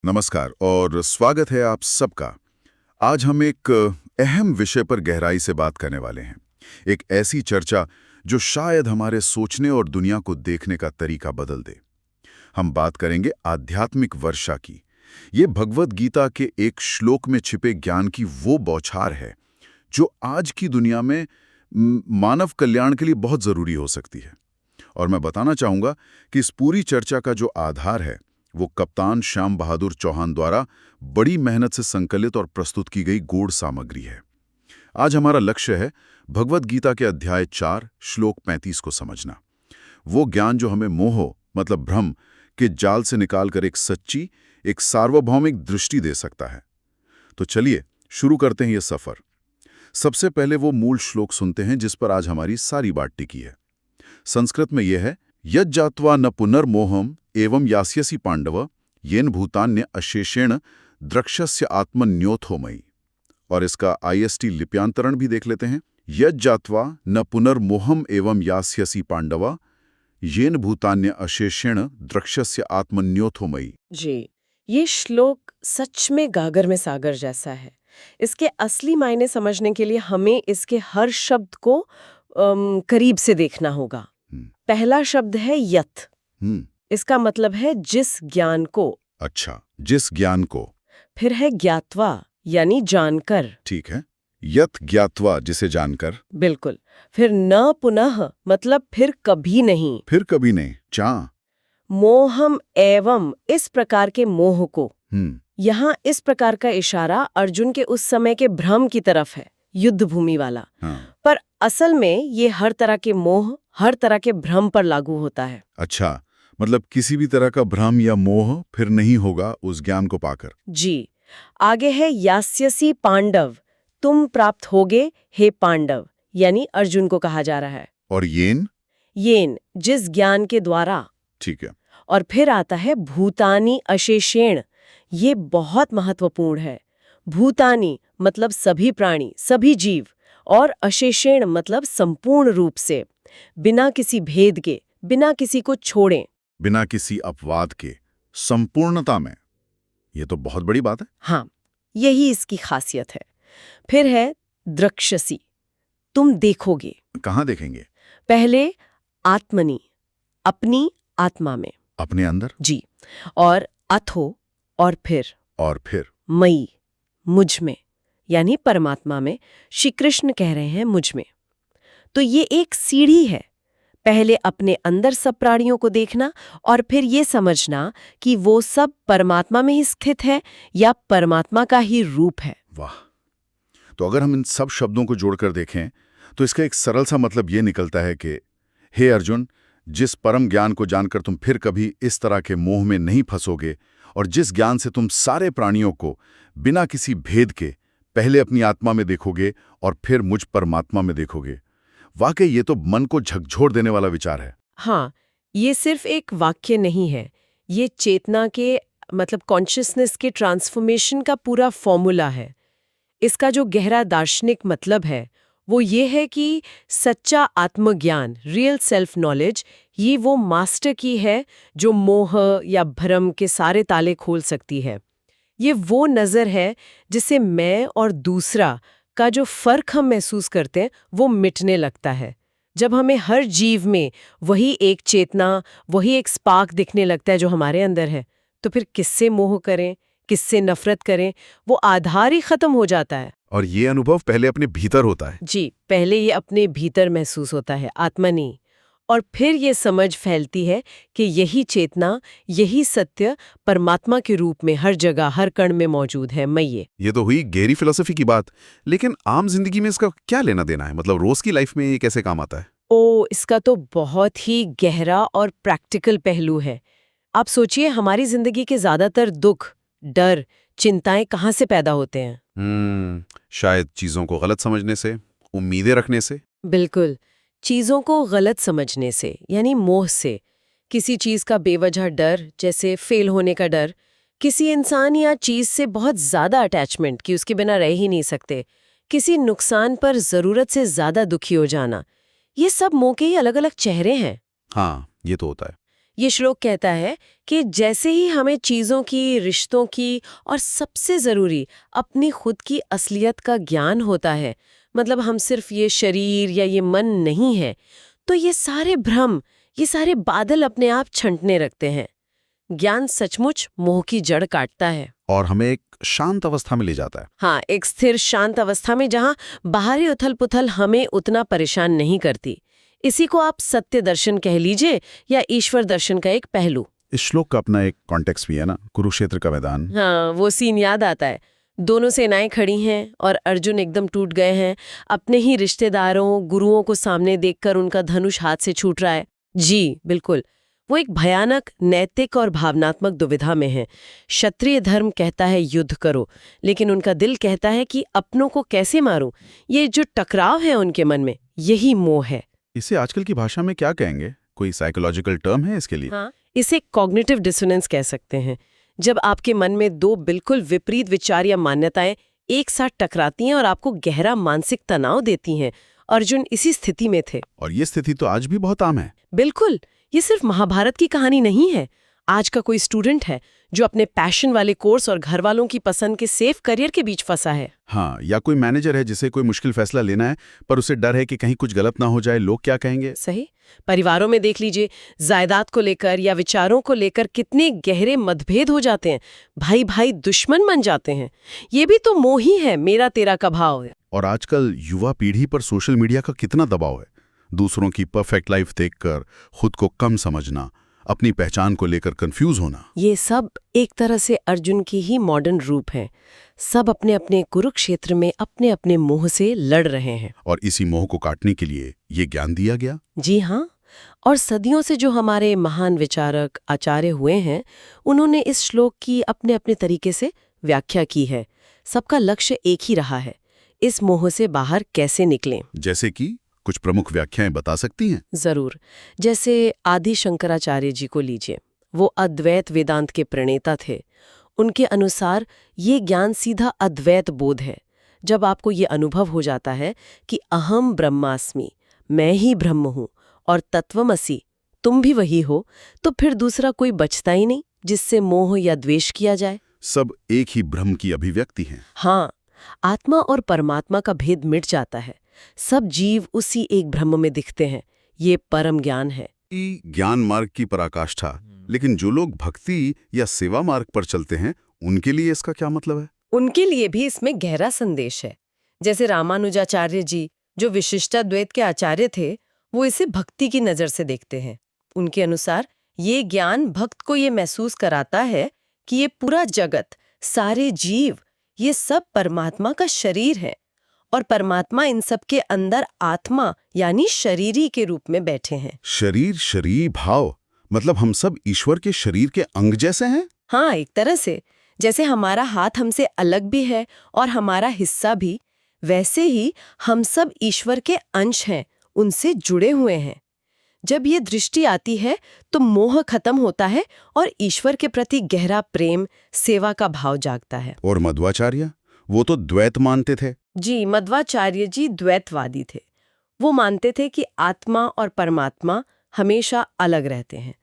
नमस्कार और स्वागत है आप सबका। आज हम एक अहम विषय पर गहराई से बात करने वाले हैं। एक ऐसी चर्चा जो शायद हमारे सोचने और दुनिया को देखने का तरीका बदल दे। हम बात करेंगे आध्यात्मिक वर्षा की। ये भगवद गीता के एक श्लोक में छिपे ज्ञान की वो बौछार है जो आज की दुनिया में मानव कल्याण के लिए बहुत जरूरी हो सकती है। और मैं बताना चाहूंगा कि इस पूरी चर्चा का जो आधार है वो कप्तान श्याम बहादुर चौहान द्वारा बड़ी मेहनत से संकलित और प्रस्तुत की गई गूढ़ सामग्री है। आज हमारा लक्ष्य है भगवद गीता के अध्याय 4 श्लोक 35 को समझना। वो ज्ञान जो हमें मोह मतलब भ्रम के जाल से निकालकर एक सच्ची, एक सार्वभौमिक दृष्टि दे सकता है। तो चलिए शुरू करते हैं ये सफर। सबसे पहले वो मूल श्लोक सुनते हैं जिस पर आज हमारी सारी बात टिकी है। संस्कृत में यह है, यज्जात्वा न पुनर्मोहम एवं यास्यसि पांडव येन भूतान्य अशेषेण द्रक्ष्यस्य आत्मन्योथो मयि। और इसका IST लिप्यांतरण भी देख लेते हैं। यज्जात्वा न पुनर्मोहम एवं यास्यसि पांडव येन भूतान्य अशेषेण द्रक्ष्यस्य आत्मन्योथो मयि। जी, ये श्लोक सच में गागर में सागर जैसा है। इसके असली मायने समझने के लिए हमें इसके हर शब्द को करीब से देखना होगा। पहला शब्द है यत। इसका मतलब है जिस ज्ञान को। अच्छा, जिस ज्ञान को। फिर है ज्ञात्वा यानी जानकर। ठीक है, यत ज्ञात्वा जिसे जानकर। बिल्कुल। फिर न पुनः मतलब फिर कभी नहीं। फिर कभी नहीं। चा मोहम एवं इस प्रकार के मोह को। हम्म यहाँ इस प्रकार का इशारा अर्जुन के उस समय के भ्रम की तरफ है, युद्ध भूमि वाला। हाँ। पर असल में ये हर तरह के मोह, हर तरह के भ्रम पर लागू होता है। अच्छा, मतलब किसी भी तरह का भ्रम या मोह फिर नहीं होगा उस ज्ञान को पाकर। जी। आगे है यास्यसि पांडव, तुम प्राप्त होगे हे पांडव, यानी अर्जुन को कहा जा रहा है। और येन जिस ज्ञान के द्वारा। ठीक है। और फिर आता है भूतानी अशेषेण। ये बहुत महत्वपूर्ण है। भूतानी मतलब सभी प्राणी, सभी जीव, और अशेषेण मतलब संपूर्ण रूप से, बिना किसी भेद के, बिना किसी को छोड़ें, बिना किसी अपवाद के, संपूर्णता में। ये तो बहुत बड़ी बात है। हाँ, यही इसकी खासियत है। फिर है द्रक्ष्यसि, तुम देखोगे। कहाँ देखेंगे? पहले आत्मनि, अपनी आत्मा में, अपने अंदर। जी। और अथो, और फिर मई, मुझ में, यानी परमात्मा में। श्री कृष्ण कह रहे हैं मुझ में। तो ये एक सीढ़ी है। पहले अपने अंदर सब प्राणियों को देखना और फिर ये समझना कि वो सब परमात्मा में ही स्थित है या परमात्मा का ही रूप है। वाह! तो अगर हम इन सब शब्दों को जोड़कर देखें तो इसका एक सरल सा मतलब ये निकलता है कि हे अर्जुन, जिस परम ज्ञान को जानकर तुम फिर कभी इस तरह के मोह में नहीं फंसोगे और जिस ज्ञान से तुम सारे प्राणियों को बिना किसी भेद के पहले अपनी आत्मा में देखोगे और फिर मुझ परमात्मा में देखोगे। वाकई ये तो मन को झकझोर देने वाला विचार है। हाँ, ये सिर्फ एक वाक्य नहीं है, ये चेतना के मतलब कॉन्शियसनेस के ट्रांसफॉर्मेशन का पूरा फॉर्मूला है। इसका जो गहरा दार्शनिक मतलब है वो ये है कि सच्चा आत्मज्ञान, रियल सेल्फ नॉलेज, ये वो मास्टर की है जो मोह या भ्रम के सारे ताले खोल सकती है। ये वो नज़र है जिससे मैं और दूसरा का जो फर्क हम महसूस करते हैं वो मिटने लगता है। जब हमें हर जीव में वही एक चेतना, वही एक स्पार्क दिखने लगता है जो हमारे अंदर है, तो फिर किससे मोह करें, किससे नफरत करें, वो आधार ही खत्म हो जाता है। और ये अनुभव पहले अपने भीतर होता है। जी, पहले ये अपने भीतर महसूस होता है, आत्मनि। और फिर ये समझ फैलती है कि यही चेतना, यही सत्य परमात्मा के रूप में हर जगह, हर कण में मौजूद है। ये तो हुई गहरी फिलॉसफी की बात, लेकिन आम जिंदगी में इसका क्या लेना देना है? मतलब रोज की लाइफ में ये कैसे काम आता है? इसका तो बहुत ही गहरा और प्रैक्टिकल पहलू है। आप सोचिए, हमारी जिंदगी के ज्यादातर दुख, डर, चिंताएं कहाँ से पैदा होते हैं? शायद चीजों को गलत समझने से, उम्मीदें रखने से। बिल्कुल, चीज़ों को गलत समझने से, यानी मोह से। किसी चीज़ का बेवजह डर, जैसे फेल होने का डर, किसी इंसान या चीज़ से बहुत ज़्यादा अटैचमेंट कि उसके बिना रह ही नहीं सकते, किसी नुकसान पर ज़रूरत से ज़्यादा दुखी हो जाना, ये सब मोह के ही अलग अलग चेहरे हैं। हाँ, ये तो होता है। ये श्लोक कहता है कि जैसे ही हमें चीज़ों की, रिश्तों की और सबसे ज़रूरी अपनी खुद की असलियत का ज्ञान होता है, मतलब हम सिर्फ ये शरीर या ये मन नहीं है, तो ये सारे भ्रम, ये सारे बादल अपने आप छंटने रखते हैं। ज्ञान सचमुच मोह की जड़ काटता है और हमें एक शांत अवस्था में ले जाता है। हाँ, एक स्थिर शांत अवस्था में जहाँ बाहरी उथल-पुथल हमें उतना परेशान नहीं करती। इसी को आप सत्य दर्शन कह लीजिए या ईश्वर दर्शन का एक पहलू। इस श्लोक का अपना एक कॉन्टेक्स्ट भी है ना, कुरुक्षेत्र का मैदान। हाँ, वो सीन याद आता है। दोनों सेनाएं खड़ी हैं और अर्जुन एकदम टूट गए हैं। अपने ही रिश्तेदारों, गुरुओं को सामने देखकर उनका धनुष हाथ से छूट रहा है। जी, बिल्कुल। वो एक भयानक नैतिक और भावनात्मक दुविधा में है। क्षत्रिय धर्म कहता है युद्ध करो, लेकिन उनका दिल कहता है कि अपनों को कैसे मारूं। ये जो टकराव है उनके मन में, यही मोह है। इसे आजकल की भाषा में क्या कहेंगे? कोई साइकोलॉजिकल टर्म है इसके लिए? हाँ, इसे कॉग्निटिव डिसोनेंस कह सकते हैं। जब आपके मन में दो बिल्कुल विपरीत विचार या मान्यताएं एक साथ टकराती हैं और आपको गहरा मानसिक तनाव देती हैं। अर्जुन इसी स्थिति में थे। और ये स्थिति तो आज भी बहुत आम है। बिल्कुल, ये सिर्फ महाभारत की कहानी नहीं है। आज का कोई स्टूडेंट है जो अपने पैशन वाले कोर्स और घर वालों की पसंद के सेफ करियर के बीच फंसा है। हाँ, या कोई मैनेजर है जिसे कोई मुश्किल फैसला लेना है, पर उसे डर है कि कहीं कुछ गलत ना हो जाए, लोग क्या कहेंगे। सही। परिवारों में देख लीजिए, जायदाद को लेकर या विचारों को लेकर कितने गहरे मतभेद हो जाते हैं। भाई भाई दुश्मन बन जाते हैं। ये भी तो मोह ही है, मेरा तेरा का भाव है। और आजकल युवा पीढ़ी पर सोशल मीडिया का कितना दबाव है। दूसरों की परफेक्ट लाइफ देखकर खुद को कम समझना, अपनी पहचान को लेकर कंफ्यूज होना, ये सब एक तरह से अर्जुन की ही मॉडर्न रूप है। सब अपने अपने कुरुक्षेत्र में अपने अपने मोह से लड़ रहे हैं। और इसी मोह को काटने के लिए ये ज्ञान दिया गया। जी हाँ, और सदियों से जो हमारे महान विचारक आचार्य हुए हैं, उन्होंने इस श्लोक की अपने अपने तरीके से व्याख्या की है। सबका लक्ष्य एक ही रहा है, इस मोह से बाहर कैसे निकलें। जैसे कि कुछ प्रमुख व्याख्याएं बता सकती हैं? जरूर। जैसे आदि शंकराचार्य जी को लीजिए, वो अद्वैत वेदांत के प्रणेता थे। उनके अनुसार ये ज्ञान सीधा अद्वैत बोध है। जब आपको ये अनुभव हो जाता है कि अहम ब्रह्मास्मि, मैं ही ब्रह्म हूँ, और तत्वमसि, तुम भी वही हो, तो फिर दूसरा कोई बचता ही नहीं जिससे मोह या द्वेष किया जाए। सब एक ही ब्रह्म की अभिव्यक्ति हैं। हाँ, आत्मा और परमात्मा का भेद मिट जाता है। सब जीव उसी एक ब्रह्म में दिखते हैं। ये परम ज्ञान है। ज्ञान मार्ग की पराकाष्ठा। लेकिन जो लोग भक्ति या सेवा मार्ग पर चलते हैं, उनके लिए इसका क्या मतलब है? उनके लिए भी इसमें गहरा संदेश है। जैसे रामानुजाचार्य जी, जो विशिष्टाद्वैत के आचार्य थे, वो इसे भक्ति की नजर से देखते हैं। उनके अनुसार ये ज्ञान भक्त को ये महसूस कराता है कि ये पूरा जगत, सारे जीव, ये सब परमात्मा का शरीर है, और परमात्मा इन सब के अंदर आत्मा यानी शरीरी के रूप में बैठे हैं। शरीर, शरीर भाव, मतलब हम सब ईश्वर के शरीर के अंग जैसे हैं? हाँ, एक तरह से। जैसे हमारा हाथ हमसे अलग भी है और हमारा हिस्सा भी, वैसे ही हम सब ईश्वर के अंश हैं, उनसे जुड़े हुए हैं। जब ये दृष्टि आती है तो मोह खत्म होता है और ईश्वर के प्रति गहरा प्रेम, सेवा का भाव जागता है। और मध्वाचार्य, वो तो द्वैत मानते थे। जी, मध्वाचार्य जी द्वैतवादी थे। वो मानते थे कि आत्मा और परमात्मा हमेशा अलग रहते हैं।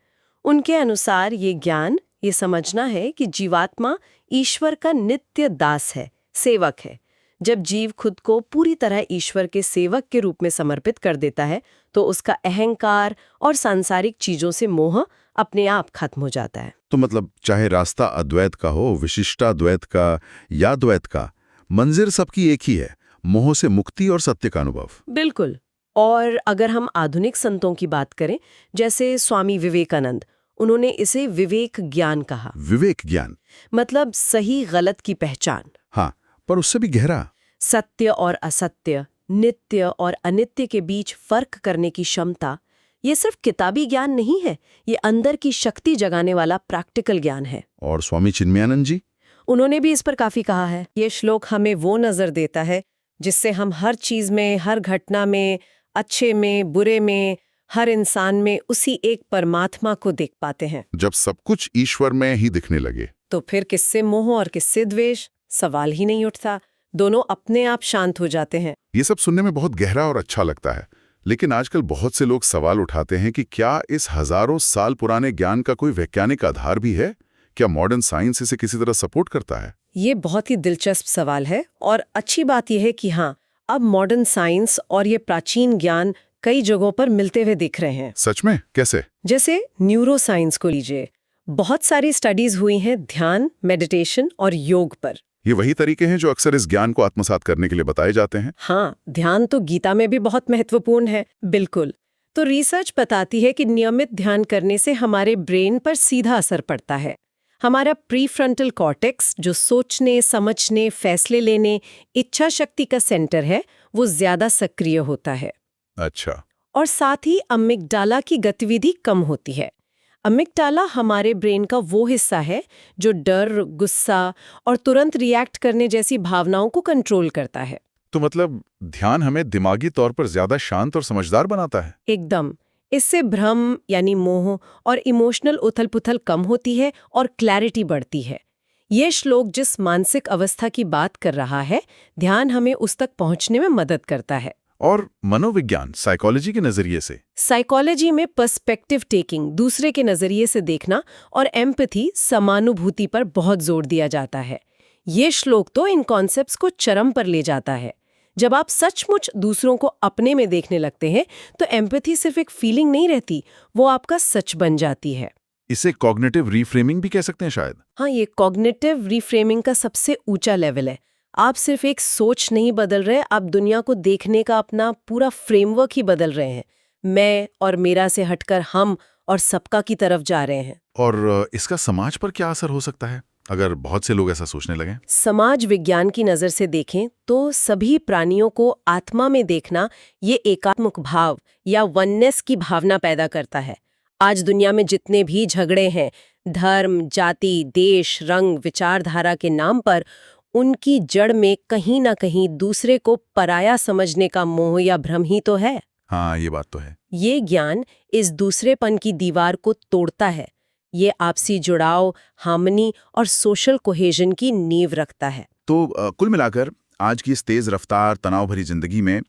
उनके अनुसार ये ज्ञान, ये समझना है कि जीवात्मा ईश्वर का नित्य दास है, सेवक है। जब जीव खुद को पूरी तरह ईश्वर के सेवक के रूप में समर्पित कर देता है, तो उसका अहंकार और सांसारिक चीजों से मोह अपने आप खत्म हो जाता है। तो मतलब चाहे रास्ता अद्वैत का हो, विशिष्टाद्वैत का या द्वैत का, मंजिल सबकी एक ही है, मोह से मुक्ति और सत्य का अनुभव। बिल्कुल। और अगर हम आधुनिक संतों की बात करें, जैसे स्वामी विवेकानंद, उन्होंने इसे विवेक ज्ञान कहा। विवेक ज्ञान मतलब सही गलत की पहचान। हाँ, पर उससे भी गहरा। सत्य और असत्य, नित्य और अनित्य के बीच फर्क करने की क्षमता। ये सिर्फ किताबी ज्ञान नहीं है, ये अंदर की शक्ति जगाने वाला प्रैक्टिकल ज्ञान है। और स्वामी चिन्मयानंद जी, उन्होंने भी इस पर काफी कहा है। ये श्लोक हमें वो नजर देता है जिससे हम हर चीज में, हर घटना में, अच्छे में, बुरे में, हर इंसान में उसी एक परमात्मा को देख पाते हैं। जब सब कुछ ईश्वर में ही दिखने लगे, तो फिर किससे मोह और किससे द्वेष, सवाल ही नहीं उठता। दोनों अपने आप शांत हो जाते हैं। ये सब सुनने में बहुत गहरा और अच्छा लगता है, लेकिन आजकल बहुत से लोग सवाल उठाते हैं कि क्या इस हजारों साल पुराने ज्ञान का कोई वैज्ञानिक आधार भी है? क्या मॉडर्न साइंस इसे किसी तरह सपोर्ट करता है? ये बहुत ही दिलचस्प सवाल है और अच्छी बात यह है कि हाँ, अब मॉडर्न साइंस और ये प्राचीन ज्ञान कई जगहों पर मिलते हुए दिख रहे हैं। सच में? कैसे? जैसे न्यूरो साइंस को लीजिए, बहुत सारी स्टडीज हुई हैं ध्यान, मेडिटेशन और योग पर। ये वही तरीके हैं जो अक्सर इस ज्ञान को आत्मसात करने के लिए बताए जाते हैं। हाँ, ध्यान तो गीता में भी बहुत महत्वपूर्ण है। बिल्कुल। तो रिसर्च बताती है कि नियमित ध्यान करने से हमारे ब्रेन पर सीधा असर पड़ता है। हमारा प्रीफ्रंटल कॉर्टेक्स, जो सोचने, समझने, फैसले लेने, इच्छा शक्ति का सेंटर है, वो ज्यादा सक्रिय होता है। अच्छा। और साथ ही अमिगडाला की गतिविधि कम होती है। अमिगडाला हमारे ब्रेन का वो हिस्सा है जो डर, गुस्सा और तुरंत रिएक्ट करने जैसी भावनाओं को कंट्रोल करता है। तो मतलब ध्यान हमें दिमागी तौर पर ज्यादा शांत और समझदार बनाता है? एकदम। इससे भ्रम यानी मोह और इमोशनल उथल-पुथल कम होती है और क्लैरिटी बढ़ती है। ये श्लोक जिस मानसिक अवस्था की बात कर रहा है, ध्यान हमें उस तक पहुंचने में मदद करता है। और मनोविज्ञान, साइकोलॉजी के नजरिए से? साइकोलॉजी में पर्सपेक्टिव टेकिंग, दूसरे के नजरिए से देखना, और एम्पैथी, समानुभूति पर बहुत जोर दिया जाता है। ये श्लोक तो इन कॉन्सेप्ट्स को चरम पर ले जाता है। जब आप सचमुच दूसरों को अपने में देखने लगते हैं तो एम्पैथी सिर्फ एक फीलिंग नहीं रहती, वो आपका सच बन जाती है। इसे कॉग्निटिव रीफ्रेमिंग भी कह सकते हैं शायद? हाँ, ये कॉग्निटिव रीफ्रेमिंग का सबसे ऊंचा लेवल है। आप सिर्फ एक सोच नहीं बदल रहे, आप दुनिया को देखने का अपना पूरा फ्रेमवर्क ही बदल रहे हैं। मैं और मेरा से हटकर हम और सबका की तरफ जा रहे हैं। और इसका समाज पर क्या असर हो सकता है अगर बहुत से लोग ऐसा सोचने लगें? समाज विज्ञान की नज़र से देखें तो सभी प्राणियों को आत्मा में देखना ये एकात्मक भाव या वननेस की भावना पैदा करता है। आज दुनिया में जितने भी झगड़े हैं, धर्म, जाति, देश, रंग, विचारधारा के नाम पर, उनकी जड़ में कहीं ना कहीं दूसरे को पराया समझने का मोह या भ्रम ही तो है। हाँ, ये बात तो है। ये ज्ञान इस दूसरेपन की दीवार को तोड़ता है। ये आपसी जुड़ाव, हार्मनी और सोशल कोहेजन की नींव रखता है। तो कुल मिलाकर आज की इस तेज रफ्तार, तनाव भरी जिंदगी में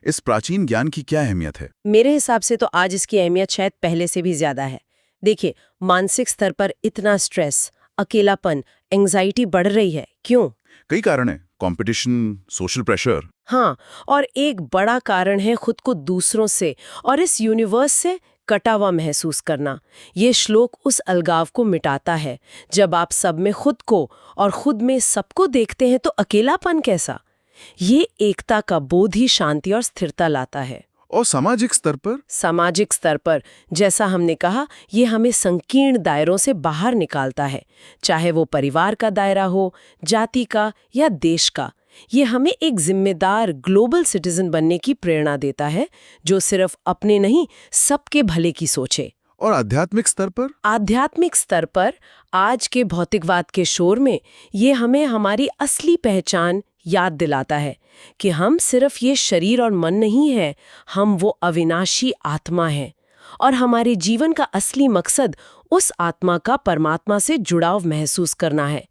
इस प्राचीन ज्ञान की क्या अहमियत है? मेरे हिसाब से तो आज इसकी अहमियत शायद पहले से भी ज्यादा है। देखिए, मानसिक स्तर पर इतना स्ट्रेस, अकेलापन, एंजाइटी बढ़ रही है। क्यों? कई कारण हैं। Competition, social pressure. हाँ, और एक बड़ा कारण है खुद को दूसरों से और इस यूनिवर्स से कटा हुआ महसूस करना। ये श्लोक उस अलगाव को मिटाता है। जब आप सब में खुद को और खुद में सबको देखते हैं तो अकेलापन कैसा? ये एकता का बोध ही शांति और स्थिरता लाता है। और सामाजिक स्तर पर? सामाजिक स्तर पर, जैसा हमने कहा, ये हमें संकीर्ण दायरों से बाहर निकालता है। चाहे वो परिवार का दायरा हो, जाति का या देश का। ये हमें एक जिम्मेदार ग्लोबल सिटीजन बनने की प्रेरणा देता है, जो सिर्फ अपने नहीं, सबके भले की सोचे। और आध्यात्मिक स्तर पर? आध्यात्मिक स्तर पर आज के भौतिकवाद के शोर में ये हमें हमारी असली पहचान याद दिलाता है कि हम सिर्फ ये शरीर और मन नहीं है, हम वो अविनाशी आत्मा है। और हमारे जीवन का असली मकसद उस आत्मा का परमात्मा से जुड़ाव महसूस करना है।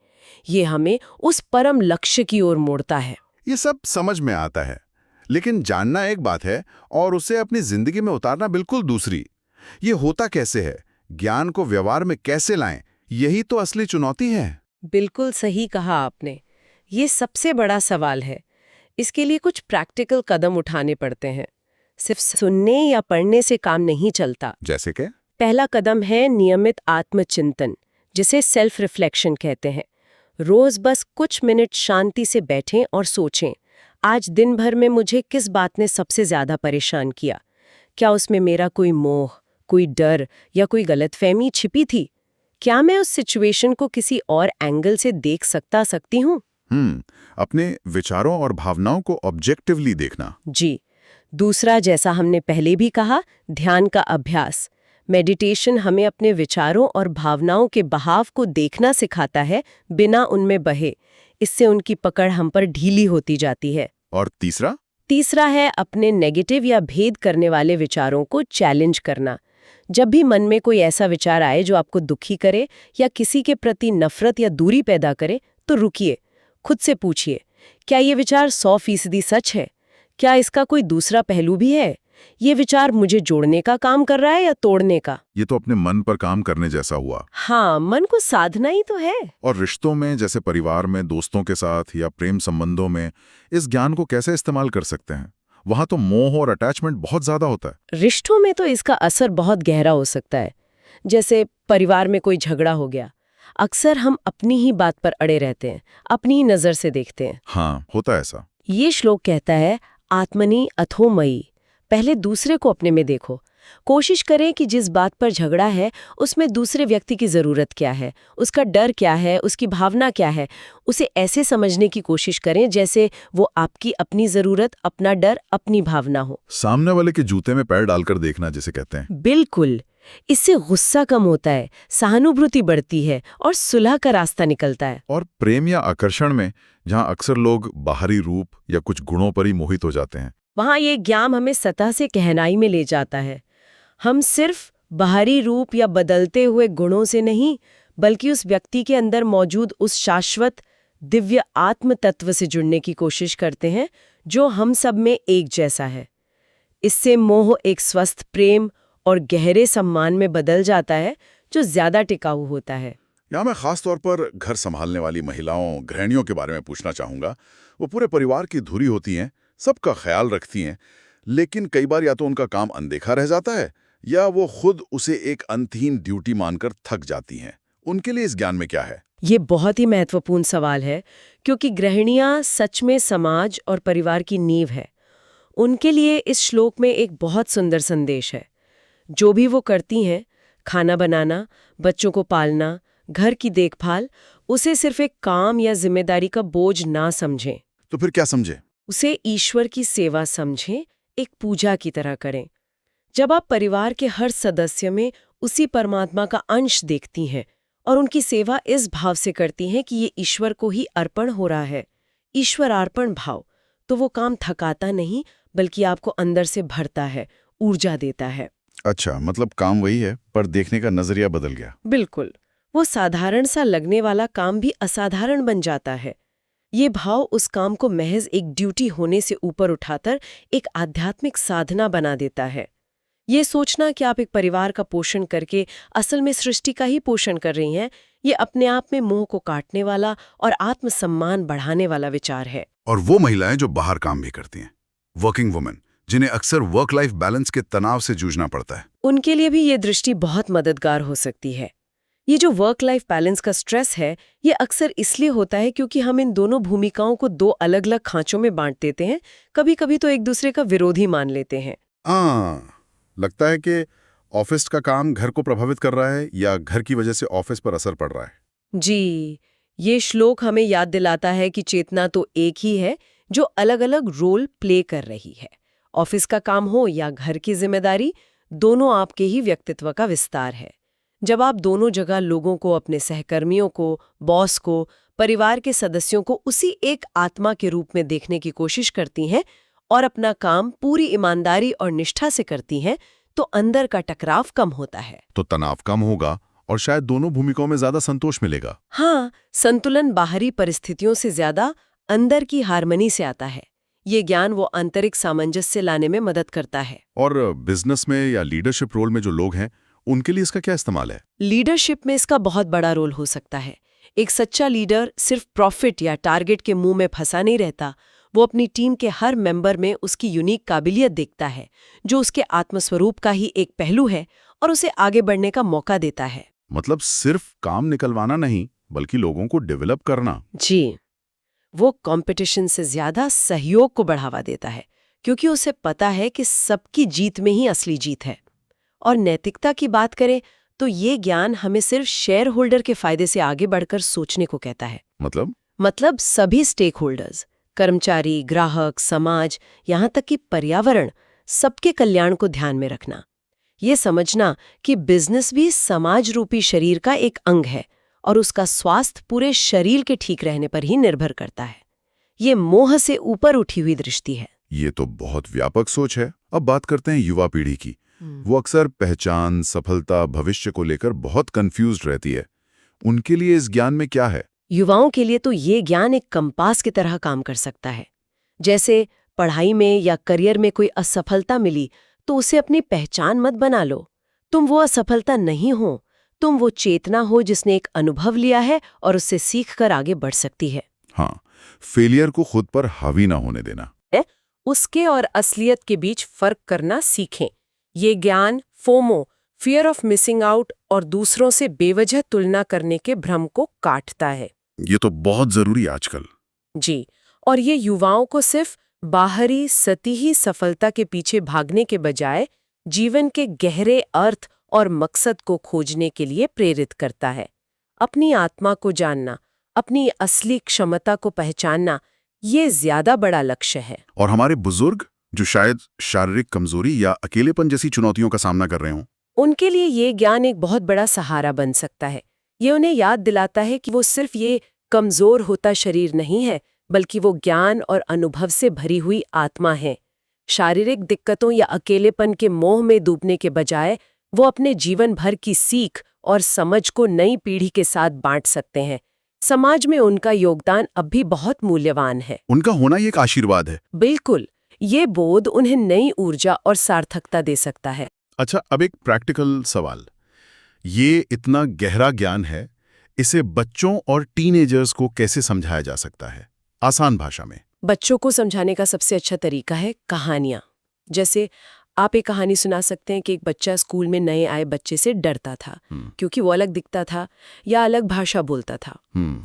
ये हमें उस परम लक्ष्य की ओर मोड़ता है। ये सब समझ में आता है, लेकिन जानना एक बात है और उसे अपनी जिंदगी में उतारना बिल्कुल दूसरी। ये होता कैसे है? ज्ञान को व्यवहार में कैसे लाएं? यही तो असली चुनौती है। बिल्कुल सही कहा आपने। ये सबसे बड़ा सवाल है। इसके लिए कुछ प्रैक्टिकल कदम उठाने पड़ते हैं। सिर्फ सुनने या पढ़ने से काम नहीं चलता। जैसे कि? पहला कदम है नियमित आत्मचिंतन, जिसे सेल्फ रिफ्लेक्शन कहते हैं। रोज बस कुछ मिनट शांति से बैठें और सोचें, आज दिन भर में मुझे किस बात ने सबसे ज्यादा परेशान किया? क्या उसमें मेरा कोई मोह, कोई डर या कोई गलतफहमी छिपी थी? क्या मैं उस सिचुएशन को किसी और एंगल से देख सकती हूँ? अपने विचारों और भावनाओं को ऑब्जेक्टिवली देखना। जी। दूसरा, जैसा हमने पहले भी कहा, ध्यान का अभ्यास। मेडिटेशन हमें अपने विचारों और भावनाओं के बहाव को देखना सिखाता है, बिना उनमें बहे। इससे उनकी पकड़ हम पर ढीली होती जाती है। और तीसरा? तीसरा है अपने नेगेटिव या भेद करने वाले विचारों को चैलेंज करना। जब भी मन में कोई ऐसा विचार आए जो आपको दुखी करे या किसी के प्रति नफरत या दूरी पैदा करे, तो रुकिए, खुद से पूछिए, क्या ये विचार 100% सच है? क्या इसका कोई दूसरा पहलू भी है? ये विचार मुझे जोड़ने का काम कर रहा है या तोड़ने का? ये तो अपने मन पर काम करने जैसा हुआ। हाँ, मन को साधना ही तो है। और रिश्तों में, जैसे परिवार में, दोस्तों के साथ या प्रेम संबंधों में, इस ज्ञान को कैसे इस्तेमाल कर सकते हैं? वहां तो मोह और अटैचमेंट बहुत ज्यादा होता है। रिश्तों में तो इसका असर बहुत गहरा हो सकता है। जैसे परिवार में कोई झगड़ा हो गया, अक्सर हम अपनी ही बात पर अड़े रहते हैं, अपनी ही नजर से देखते हैं। हाँ, होता है ऐसा। ये श्लोक कहता है, आत्मनि अथो मयि, पहले दूसरे को अपने में देखो। कोशिश करें कि जिस बात पर झगड़ा है उसमें दूसरे व्यक्ति की जरूरत क्या है, उसका डर क्या है, उसकी भावना क्या है। उसे ऐसे समझने की कोशिश करें जैसे वो आपकी अपनी जरूरत, अपना डर, अपनी भावना हो। सामने वाले के जूते में पैर डालकर देखना, जिसे कहते हैं। बिल्कुल। इससे गुस्सा कम होता है, सहानुभूति बढ़ती है और सुलह का रास्ता निकलता है। और प्रेम या आकर्षण में, जहां अक्सर लोग बाहरी रूप या कुछ गुणों पर ही मोहित हो जाते हैं, वहाँ ये ज्ञान हमें सतह से गहराई में ले जाता है। हम सिर्फ बाहरी रूप या बदलते हुए गुणों से नहीं, बल्कि उस व्यक्ति के अंदर मौजूद उस शाश्वत दिव्य आत्म तत्व से जुड़ने की कोशिश करते हैं जो हम सब में एक जैसा है। इससे मोह एक स्वस्थ प्रेम और गहरे सम्मान में बदल जाता है, जो ज्यादा टिकाऊ होता है। यहाँ मैं खास तौर पर घर संभालने वाली महिलाओं, गृहिणियों के बारे में पूछना चाहूंगा। वो पूरे परिवार की धुरी होती हैं, सबका ख्याल रखती हैं, लेकिन कई बार या तो उनका काम अनदेखा रह जाता है या वो खुद उसे एक अंतहीन ड्यूटी मानकर थक जाती हैं। उनके लिए इस ज्ञान में क्या है? ये बहुत ही महत्वपूर्ण सवाल है, क्योंकि गृहिणियां सच में समाज और परिवार की नींव है। उनके लिए इस श्लोक में एक बहुत सुंदर संदेश है। जो भी वो करती हैं, खाना बनाना, बच्चों को पालना, घर की देखभाल, उसे सिर्फ एक काम या जिम्मेदारी का बोझ ना समझें। तो फिर क्या समझे? उसे ईश्वर की सेवा समझें, एक पूजा की तरह करें। जब आप परिवार के हर सदस्य में उसी परमात्मा का अंश देखती हैं और उनकी सेवा इस भाव से करती हैं कि ये ईश्वर को ही अर्पण हो रहा है, ईश्वरार्पण भाव, तो वो काम थकाता नहीं, बल्कि आपको अंदर से भरता है, ऊर्जा देता है। अच्छा, मतलब काम वही है, पर देखने का नजरिया बदल गया। बिल्कुल। वो साधारण सा लगने वाला काम भी असाधारण बन जाता है। ये भाव उस काम को महज एक ड्यूटी होने से ऊपर उठाकर एक आध्यात्मिक साधना बना देता है। ये सोचना कि आप एक परिवार का पोषण करके असल में सृष्टि का ही पोषण कर रही हैं, ये अपने आप में मोह को काटने वाला और आत्मसम्मान बढ़ाने वाला विचार है। और वो महिलाएं जो बाहर काम भी करती हैं, वर्किंग वुमेन, जिन्हें अक्सर वर्क लाइफ बैलेंस के तनाव से जूझना पड़ता है, उनके लिए भी ये दृष्टि बहुत मददगार हो सकती है। ये जो वर्क लाइफ बैलेंस का स्ट्रेस है, ये अक्सर इसलिए होता है क्योंकि हम इन दोनों भूमिकाओं को दो अलग-अलग खांचों में बांट देते हैं, कभी-कभी तो एक दूसरे का विरोधी मान लेते हैं। लगता है कि ऑफिस का काम घर को प्रभावित कर रहा है या घर की वजह से ऑफिस पर असर पड़ रहा है। जी, ये श्लोक हमें याद दिलाता है कि चेतना तो एक ही है, जो अलग-अलग रोल प्ले कर रही है। ऑफिस का काम हो या घर की जिम्मेदारी, दोनों आपके ही व्यक्तित्व का विस्तार है। जब आप दोनों जगह लोगों को, अपने सहकर्मियों को, बॉस को, परिवार के सदस्यों को उसी एक आत्मा के रूप में देखने की कोशिश करती हैं और अपना काम पूरी ईमानदारी और निष्ठा से करती हैं, तो अंदर का टकराव कम होता है। तो तनाव कम होगा और शायद दोनों भूमिकाओं में ज्यादा संतोष मिलेगा। हाँ, संतुलन बाहरी परिस्थितियों से ज्यादा अंदर की हार्मनी से आता है। ये ज्ञान वो आंतरिक सामंजस्य लाने में मदद करता है। और बिजनेस में या लीडरशिप रोल में जो लोग हैं, उनके लिए इसका क्या इस्तेमाल है? लीडरशिप में इसका बहुत बड़ा रोल हो सकता है। एक सच्चा लीडर सिर्फ प्रॉफिट या टारगेट के मुंह में फंसा नहीं रहता। वो अपनी टीम के हर मेंबर में उसकी यूनिक काबिलियत देखता है, जो उसके आत्मस्वरूप का ही एक पहलू है, और उसे आगे बढ़ने का मौका देता है। मतलब सिर्फ काम निकलवाना नहीं, बल्कि लोगों को डेवलप करना। जी, वो कंपटीशन से ज्यादा सहयोग को बढ़ावा देता है, क्योंकि उसे पता है कि सबकी जीत में ही असली जीत है। और नैतिकता की बात करें तो ये ज्ञान हमें सिर्फ शेयर होल्डर के फायदे से आगे बढ़कर सोचने को कहता है। मतलब सभी स्टेक होल्डर्स, कर्मचारी, ग्राहक, समाज, यहाँ तक कि पर्यावरण, सबके कल्याण को ध्यान में रखना। ये समझना कि बिजनेस भी समाज रूपी शरीर का एक अंग है और उसका स्वास्थ्य पूरे शरीर के ठीक रहने पर ही निर्भर करता है। ये मोह से ऊपर उठी हुई दृष्टि है। ये तो बहुत व्यापक सोच है। अब बात करते हैं युवा पीढ़ी की। वो अक्सर पहचान, सफलता, भविष्य को लेकर बहुत कंफ्यूज्ड रहती है। उनके लिए इस ज्ञान में क्या है? युवाओं के लिए तो ये ज्ञान एक कंपास की तरह काम कर सकता है। जैसे पढ़ाई में या करियर में कोई असफलता मिली तो उसे अपनी पहचान मत बना लो। तुम वो असफलता नहीं हो, तुम वो चेतना हो जिसने एक अनुभव लिया है और उससे सीख कर आगे बढ़ सकती है। हाँ, फेलियर को खुद पर हावी ना होने देना। उसके और असलियत के बीच फर्क करना सीखें। ये ज्ञान FOMO, fear of missing out और दूसरों से बेवजह तुलना करने के भ्रम को काटता है। ये तो बहुत जरूरी है आजकल। जी, और ये युवाओं को सिर्फ बाहरी सतही सफलता के पीछे भागने के बजाय जीवन के गहरे अर्थ और मकसद को खोजने के लिए प्रेरित करता है। अपनी आत्मा को जानना, अपनी असली क्षमता को पहचानना, ये ज्यादा बड़ा लक्ष्य है। और हमारे बुजुर्ग जो शायद शारीरिक कमजोरी या अकेलेपन जैसी चुनौतियों का सामना कर रहे हों, उनके लिए ये ज्ञान एक बहुत बड़ा सहारा बन सकता है। ये उन्हें याद दिलाता है कि वो सिर्फ ये कमजोर होता शरीर नहीं है, बल्कि वो ज्ञान और अनुभव से भरी हुई आत्मा है। शारीरिक दिक्कतों या अकेलेपन के मोह में डूबने के बजाय वो अपने जीवन भर की सीख और समझ को नई पीढ़ी के साथ बांट सकते हैं। समाज में उनका योगदान अब भी बहुत मूल्यवान है। उनका होना ही एक आशीर्वाद है। बिल्कुल, ये बोध उन्हें नई ऊर्जा और सार्थकता दे सकता है। अच्छा, अब एक प्रैक्टिकल सवाल। ये इतना गहरा ज्ञान है, इसे बच्चों और टीनेजर्स को कैसे समझाया जा सकता है आसान भाषा में? बच्चों को समझाने का सबसे अच्छा तरीका है कहानियाँ। जैसे आप एक कहानी सुना सकते हैं कि एक बच्चा स्कूल में नए आए बच्चे से डरता था क्योंकि वो अलग दिखता था या अलग भाषा बोलता था।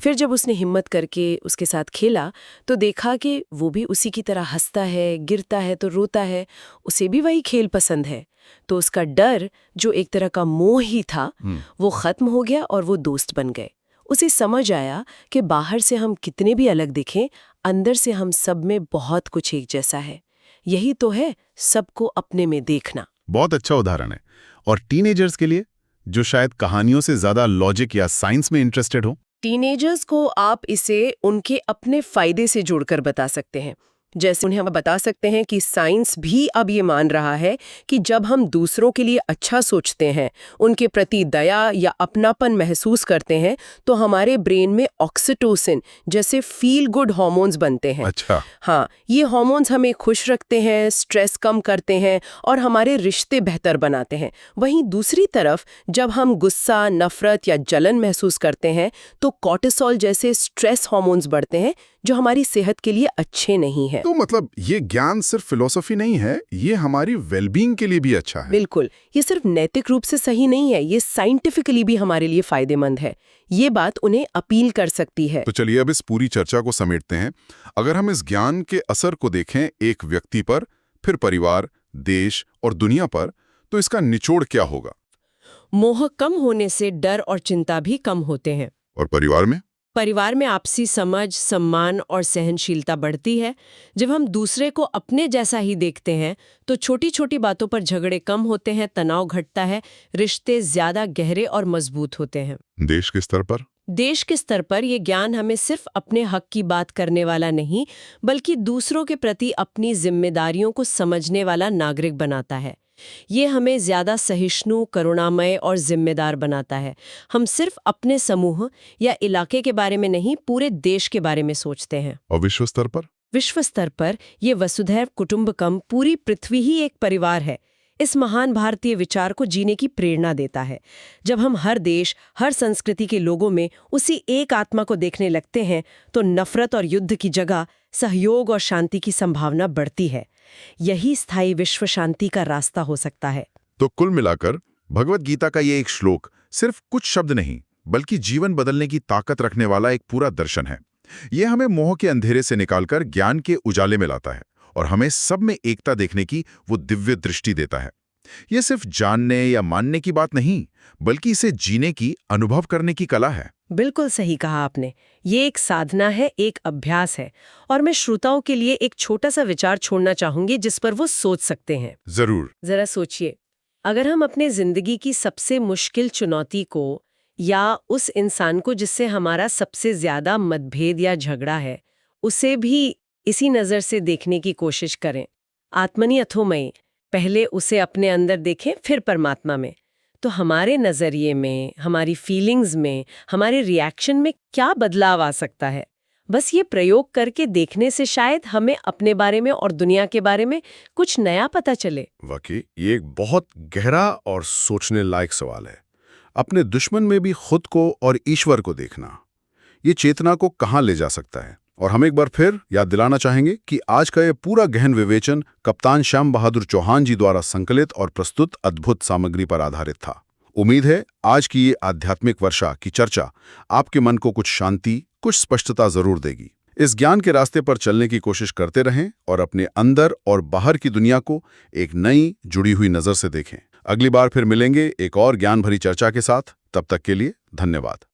फिर जब उसने हिम्मत करके उसके साथ खेला तो देखा कि वो भी उसी की तरह हंसता है, गिरता है तो रोता है, उसे भी वही खेल पसंद है। तो उसका डर, जो एक तरह का मोह ही था, वो खत्म हो गया और वो दोस्त बन गए। उसे समझ आया कि बाहर से हम कितने भी अलग दिखें, अंदर से हम सब में बहुत कुछ एक जैसा है। यही तो है सबको अपने में देखना। बहुत अच्छा उदाहरण है। और टीनेजर्स के लिए, जो शायद कहानियों से ज्यादा लॉजिक या साइंस में इंटरेस्टेड हो? टीनेजर्स को आप इसे उनके अपने फायदे से जोड़कर बता सकते हैं। जैसे उन्हें हम बता सकते हैं कि साइंस भी अब ये मान रहा है कि जब हम दूसरों के लिए अच्छा सोचते हैं, उनके प्रति दया या अपनापन महसूस करते हैं, तो हमारे ब्रेन में ऑक्सीटोसिन जैसे फील गुड हार्मोन्स बनते हैं। अच्छा। हाँ, ये हार्मोन्स हमें खुश रखते हैं, स्ट्रेस कम करते हैं और हमारे रिश्ते बेहतर बनाते हैं। वहीं दूसरी तरफ जब हम गुस्सा, नफरत या जलन महसूस करते हैं, तो कॉर्टिसोल जैसे स्ट्रेस हार्मोन्स बढ़ते हैं, जो हमारी सेहत के लिए अच्छे नहीं है। तो मतलब ये ज्ञान सिर्फ फिलॉसफी नहीं है, ये हमारी वेलबींग के लिए भी अच्छा है। बिल्कुल, ये सिर्फ नैतिक रूप से सही नहीं है, ये साइंटिफिकली भी हमारे लिए फायदेमंद है। ये बात उन्हें अपील कर सकती है। तो चलिए अब इस पूरी चर्चा को समेटते हैं। अगर हम इस ज्ञान के असर को देखें एक व्यक्ति पर, फिर परिवार, देश और दुनिया पर, तो इसका निचोड़ क्या होगा? मोह कम होने से डर और चिंता भी कम होते हैं। और परिवार में? परिवार में आपसी समझ, सम्मान और सहनशीलता बढ़ती है। जब हम दूसरे को अपने जैसा ही देखते हैं तो छोटी छोटी बातों पर झगड़े कम होते हैं, तनाव घटता है, रिश्ते ज्यादा गहरे और मजबूत होते हैं। देश के स्तर पर? देश के स्तर पर ये ज्ञान हमें सिर्फ अपने हक की बात करने वाला नहीं, बल्कि दूसरों के प्रति अपनी जिम्मेदारियों को समझने वाला नागरिक बनाता है। ये हमें ज्यादा सहिष्णु, करुणामय और जिम्मेदार बनाता है। हम सिर्फ अपने समूह या इलाके के बारे में नहीं, पूरे देश के बारे में सोचते हैं। और विश्व स्तर पर? विश्व स्तर पर ये वसुधैव कुटुंबकम, पूरी पृथ्वी ही एक परिवार है, इस महान भारतीय विचार को जीने की प्रेरणा देता है। जब हम हर देश, हर संस्कृति के लोगों में उसी एक आत्मा को देखने लगते हैं, तो नफरत और युद्ध की जगह सहयोग और शांति की संभावना बढ़ती है। यही स्थायी विश्व शांति का रास्ता हो सकता है। तो कुल मिलाकर भगवत गीता का ये एक श्लोक सिर्फ कुछ शब्द नहीं, बल्कि जीवन बदलने की ताकत रखने वाला एक पूरा दर्शन है। ये हमें मोह के अंधेरे से निकालकर ज्ञान के उजाले में लाता है और हमें सब में एकता देखने की वो दिव्य दृष्टि देता है। ये सिर्फ जानने या मानने की बात नहीं, बल्कि इसे जीने की, अनुभव करने की कला है। बिल्कुल सही कहा आपने। ये एक साधना है, एक अभ्यास है। और मैं श्रोताओं के लिए एक छोटा सा विचार छोड़ना चाहूंगी जिस पर वो सोच सकते हैं। जरूर। जरा सोचिए, अगर हम अपने जिंदगी की सबसे मुश्किल चुनौती को या उस इंसान को जिससे हमारा सबसे ज्यादा मतभेद या झगड़ा है, उसे भी इसी नजर से देखने की कोशिश करें, आत्मनि अथो मयि, पहले उसे अपने अंदर देखें फिर परमात्मा में, तो हमारे नजरिए में, हमारी फीलिंग्स में, हमारे रिएक्शन में क्या बदलाव आ सकता है? बस ये प्रयोग करके देखने से शायद हमें अपने बारे में और दुनिया के बारे में कुछ नया पता चले। वाकई ये एक बहुत गहरा और सोचने लायक सवाल है। अपने दुश्मन में भी खुद को और ईश्वर को देखना, ये चेतना को कहाँ ले जा सकता है। और हम एक बार फिर याद दिलाना चाहेंगे कि आज का ये पूरा गहन विवेचन कप्तान श्याम बहादुर चौहान जी द्वारा संकलित और प्रस्तुत अद्भुत सामग्री पर आधारित था। उम्मीद है आज की ये आध्यात्मिक वर्षा की चर्चा आपके मन को कुछ शांति, कुछ स्पष्टता जरूर देगी। इस ज्ञान के रास्ते पर चलने की कोशिश करते रहें और अपने अंदर और बाहर की दुनिया को एक नई जुड़ी हुई नजर से देखें। अगली बार फिर मिलेंगे एक और ज्ञान भरी चर्चा के साथ। तब तक के लिए धन्यवाद।